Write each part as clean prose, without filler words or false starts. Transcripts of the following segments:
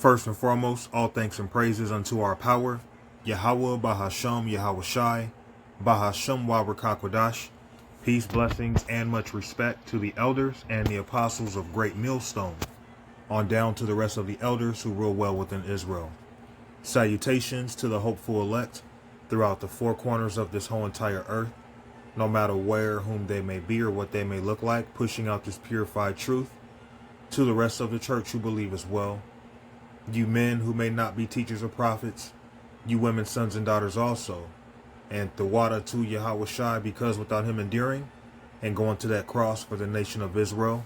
First and foremost, all thanks and praises unto our power, Yahweh, Bahasham, Yahweh Shai, Bahasham Wabrakakwadash. Peace, blessings, and much respect to the elders and the apostles of Great Millstone, on down to the rest of the elders who rule well within Israel. Salutations to the hopeful elect throughout the four corners of this whole entire earth, no matter where, whom they may be, or what they may look like, pushing out this purified truth. To the rest of the church who believe as well. You men who may not be teachers or prophets, you women, sons and daughters also. And the water to Yahweh Shai, because without him enduring and going to that cross for the nation of Israel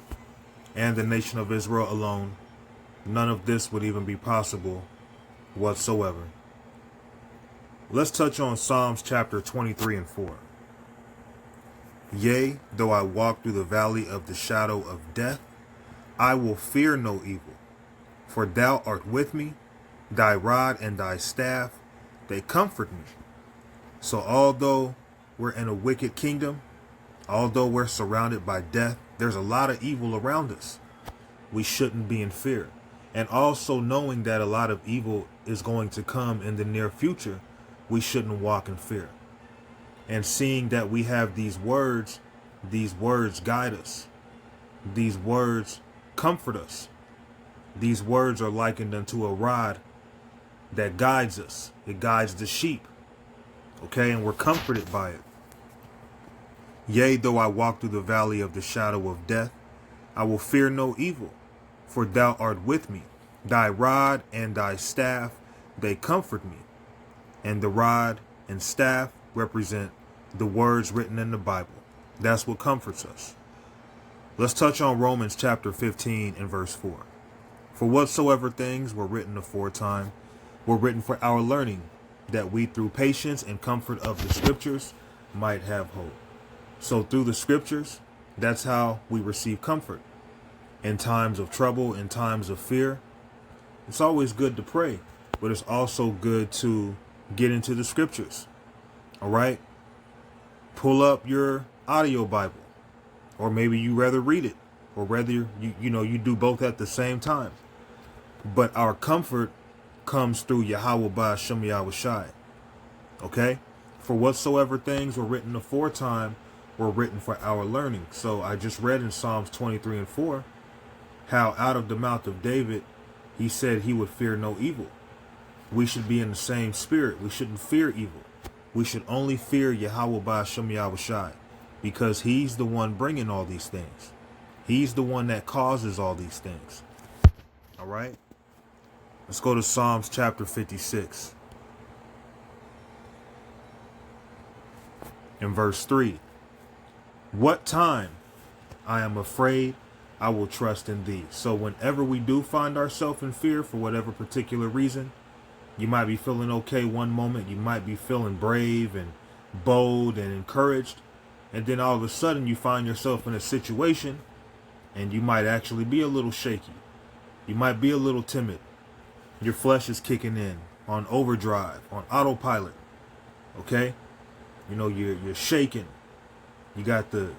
and the nation of Israel alone, none of this would even be possible whatsoever. Let's touch on Psalms chapter 23 and 4. Yea, though I walk through the valley of the shadow of death, I will fear no evil. For thou art with me, thy rod and thy staff, they comfort me. So although we're in a wicked kingdom, although we're surrounded by death, there's a lot of evil around us. We shouldn't be in fear. And also knowing that a lot of evil is going to come in the near future, we shouldn't walk in fear. And seeing that we have these words guide us. These words comfort us. These words are likened unto a rod that guides us. It guides the sheep. Okay, and we're comforted by it. Yea, though I walk through the valley of the shadow of death, I will fear no evil, for thou art with me. Thy rod and thy staff, they comfort me. And the rod and staff represent the words written in the Bible. That's what comforts us. Let's touch on Romans chapter 15 and verse 4. For whatsoever things were written aforetime were written for our learning, that we through patience and comfort of the scriptures might have hope. So through the scriptures, that's how we receive comfort. In times of trouble, in times of fear, it's always good to pray, but it's also good to get into the scriptures. All right? Pull up your audio Bible, or maybe you rather read it, or rather you do both at the same time. But our comfort comes through Yahweh Ba'ashem Yahweh Shai. Okay? For whatsoever things were written aforetime were written for our learning. So I just read in Psalms 23 and 4 how out of the mouth of David he said he would fear no evil. We should be in the same spirit. We shouldn't fear evil. We should only fear Yahweh Ba'ashem Yahweh Shai, because he's the one bringing all these things. He's the one that causes all these things. All right? Let's go to Psalms chapter 56. In verse 3. What time I am afraid, I will trust in thee. So whenever we do find ourselves in fear for whatever particular reason, you might be feeling okay one moment, you might be feeling brave and bold and encouraged, and then all of a sudden you find yourself in a situation and you might actually be a little shaky. You might be a little timid. Your flesh is kicking in on overdrive, on autopilot. Okay? You're shaking. You got the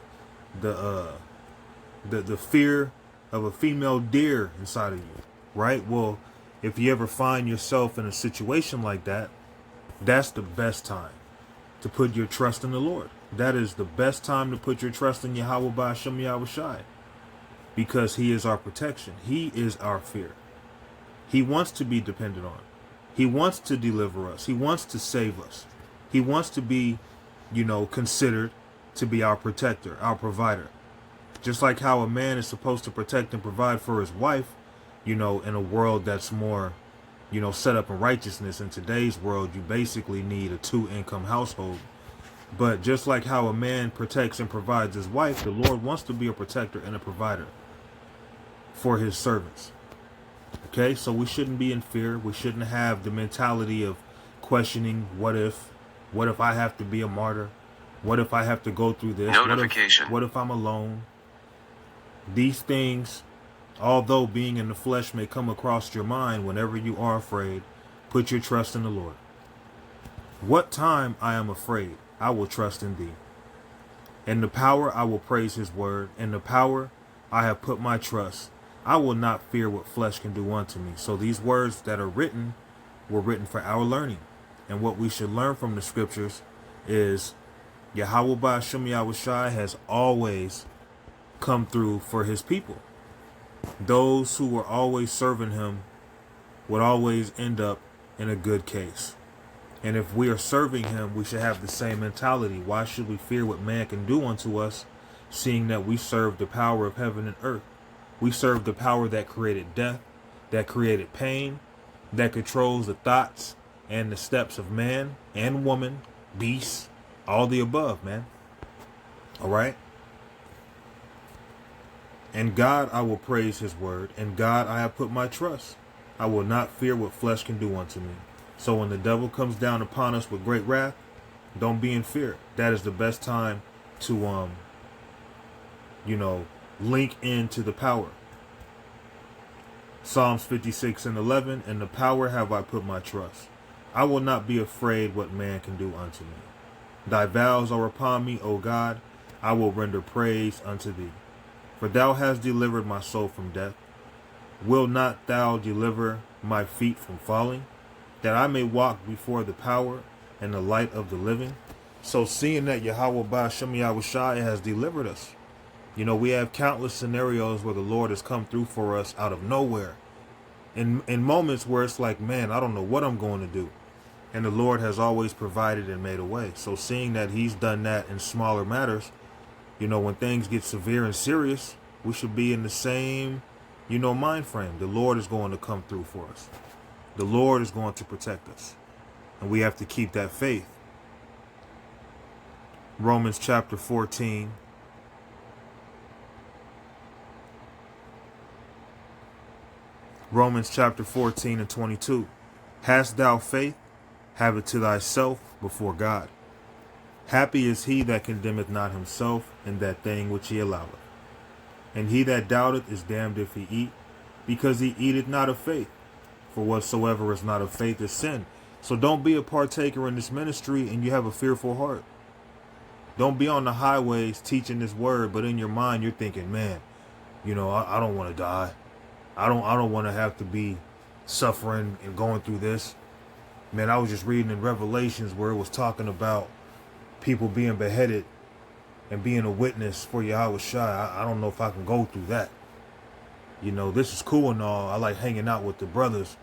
fear of a female deer inside of you, right? Well, if you ever find yourself in a situation like that, that's the best time to put your trust in the Lord. That is the best time to put your trust in Yahweh Ba'ashem Yahweh Shai, because he is our protection. He is our fear. He wants to be depended on. He wants to deliver us. He wants to save us. He wants to be, considered to be our protector, our provider. Just like how a man is supposed to protect and provide for his wife, in a world that's more, set up in righteousness. In today's world, you basically need a 2-income household. But just like how a man protects and provides his wife, the Lord wants to be a protector and a provider for his servants. Okay, so we shouldn't be in fear. We shouldn't have the mentality of questioning, what if I have to be a martyr? What if I have to go through this? Notification. What if I'm alone? These things, although being in the flesh may come across your mind whenever you are afraid, put your trust in the Lord. What time I am afraid, I will trust in thee. In the power I will praise his word. In the power I have put my trust. I will not fear what flesh can do unto me. So these words that are written were written for our learning. And what we should learn from the scriptures is Yahweh Ba'ashem Yahushai has always come through for his people. Those who were always serving him would always end up in a good case. And if we are serving him, we should have the same mentality. Why should we fear what man can do unto us, seeing that we serve the power of heaven and earth? We serve the power that created death, that created pain, that controls the thoughts and the steps of man and woman, beasts, all the above, man. All right? And God, I will praise his word. And God, I have put my trust. I will not fear what flesh can do unto me. So when the devil comes down upon us with great wrath, don't be in fear. That is the best time to, link into the power. Psalms 56:11, in the power have I put my trust. I will not be afraid what man can do unto me. Thy vows are upon me, O God. I will render praise unto thee. For thou hast delivered my soul from death. Will not thou deliver my feet from falling, that I may walk before the power and the light of the living? So seeing that Yahweh Ba'ashem Yahushai has delivered us, we have countless scenarios where the Lord has come through for us out of nowhere. In moments where it's like, man, I don't know what I'm going to do. And the Lord has always provided and made a way. So seeing that he's done that in smaller matters, when things get severe and serious, we should be in the same, mind frame. The Lord is going to come through for us. The Lord is going to protect us. And we have to keep that faith. Romans chapter 14. Romans chapter 14 and 22. Hast thou faith? Have it to thyself before God. Happy is he that condemneth not himself in that thing which he alloweth. And he that doubteth is damned if he eat, because he eateth not of faith. For whatsoever is not of faith is sin. So don't be a partaker in this ministry and you have a fearful heart. Don't be on the highways teaching this word, but in your mind you're thinking, man, I don't want to die. I don't want to have to be suffering and going through this. Man, I was just reading in Revelations where it was talking about people being beheaded and being a witness for Yahweh Shai. I don't know if I can go through that. This is cool and all. I like hanging out with the brothers,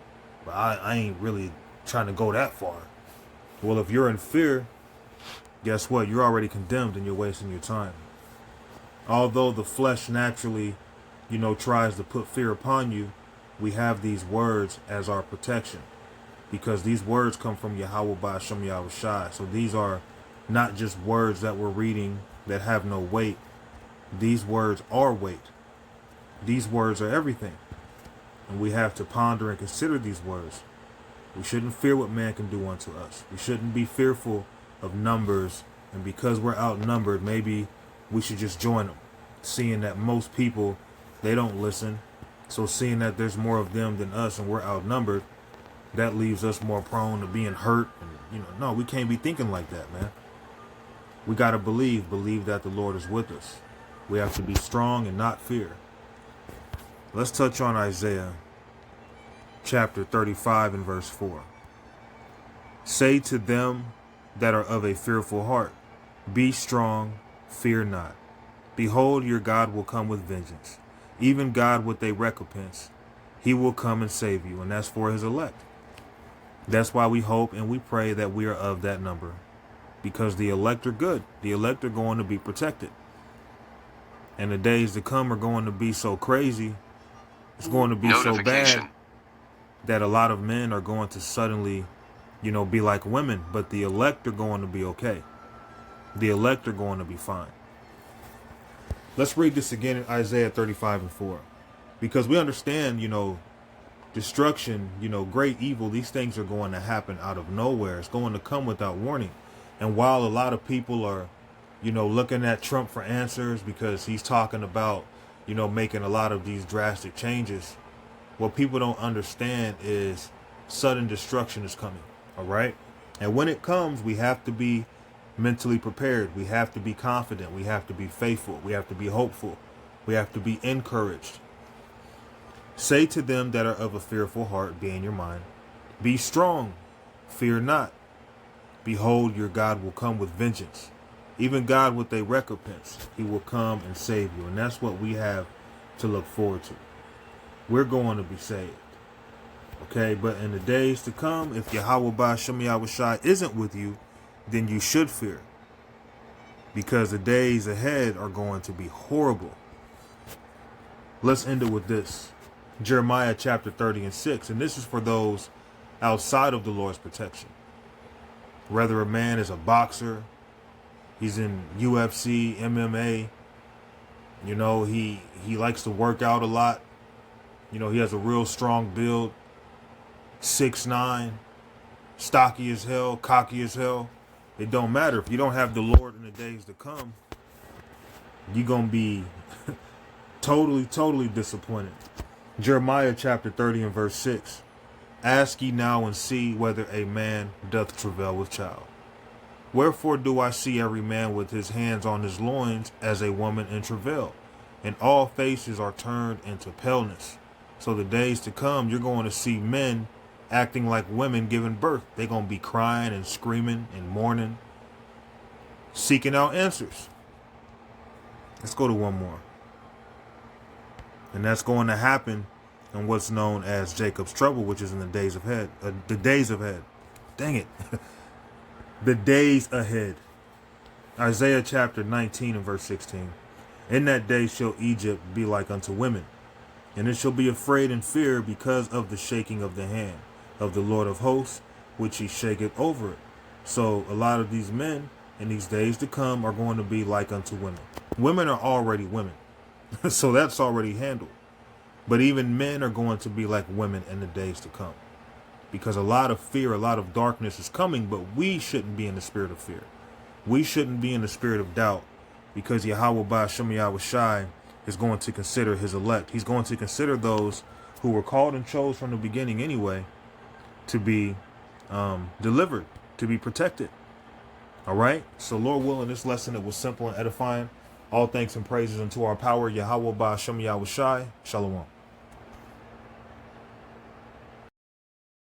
but I ain't really trying to go that far. Well, if you're in fear, guess what? You're already condemned and you're wasting your time. Although the flesh naturally, tries to put fear upon you, we have these words as our protection. Because these words come from Yahweh Ba'ashem Yahushai. So these are not just words that we're reading that have no weight. These words are weight. These words are everything. And we have to ponder and consider these words. We shouldn't fear what man can do unto us. We shouldn't be fearful of numbers. And because we're outnumbered, maybe we should just join them. Seeing that most people, they don't listen. So seeing that there's more of them than us and we're outnumbered, that leaves us more prone to being hurt. And, no, we can't be thinking like that, man. We got to believe that the Lord is with us. We have to be strong and not fear. Let's touch on Isaiah chapter 35 and verse 4. Say to them that are of a fearful heart, be strong, fear not. Behold, your God will come with vengeance, even God with a recompense. He will come and save you, and that's for his elect. That's why we hope and we pray that we are of that number, because the elect are good. The elect are going to be protected. And the days to come are going to be so crazy. It's going to be so bad that a lot of men are going to suddenly, be like women. But the elect are going to be okay. The elect are going to be fine. Let's read this again in Isaiah 35 and 4. Because we understand, destruction, great evil, these things are going to happen out of nowhere. It's going to come without warning. And while a lot of people are, looking at Trump for answers because he's talking about, making a lot of these drastic changes, what people don't understand is sudden destruction is coming. All right. And when it comes, we have to be mentally prepared. We have to be confident. We have to be faithful. We have to be hopeful. We have to be encouraged. Say to them that are of a fearful heart, be in your mind, be strong, fear not. Behold, your God will come with vengeance. Even God with a recompense. He will come and save you. And that's what we have to look forward to. We're going to be saved. Okay, but in the days to come, if Yahweh Ba'Shem Yahushai isn't with you, then you should fear. Because the days ahead are going to be horrible. Let's end it with this. Jeremiah chapter 30 and 6. And this is for those outside of the Lord's protection. Whether a man is a boxer, he's in UFC, MMA, you know, he likes to work out a lot. You know, he has a real strong build, 6'9", stocky as hell, cocky as hell. It don't matter. If you don't have the Lord in the days to come, you're going to be totally disappointed. Jeremiah chapter 30 and verse 6. Ask ye now and see whether a man doth travail with child. Wherefore do I see every man with his hands on his loins as a woman in travail, and all faces are turned into paleness. So the days to come, you're going to see men acting like women giving birth. They're going to be crying and screaming and mourning, seeking out answers. Let's go to one more. And that's going to happen in what's known as Jacob's trouble, which is in the days ahead. The days ahead. Dang it. The days ahead. Isaiah chapter 19 and verse 16. In that day shall Egypt be like unto women, and it shall be afraid and fear because of the shaking of the hand of the Lord of hosts, which he shaketh over it. So a lot of these men in these days to come are going to be like unto women. Women are already women. So that's already handled. But even men are going to be like women in the days to come. Because a lot of fear, a lot of darkness is coming, but we shouldn't be in the spirit of fear. We shouldn't be in the spirit of doubt, because Yahweh Ba'Shem Yahushai is going to consider his elect. He's going to consider those who were called and chose from the beginning anyway to be delivered, to be protected. All right? So Lord willing, this lesson, it was simple and edifying. All thanks and praises unto our power, Yahweh Ba'Shem Yahushai. Shalom.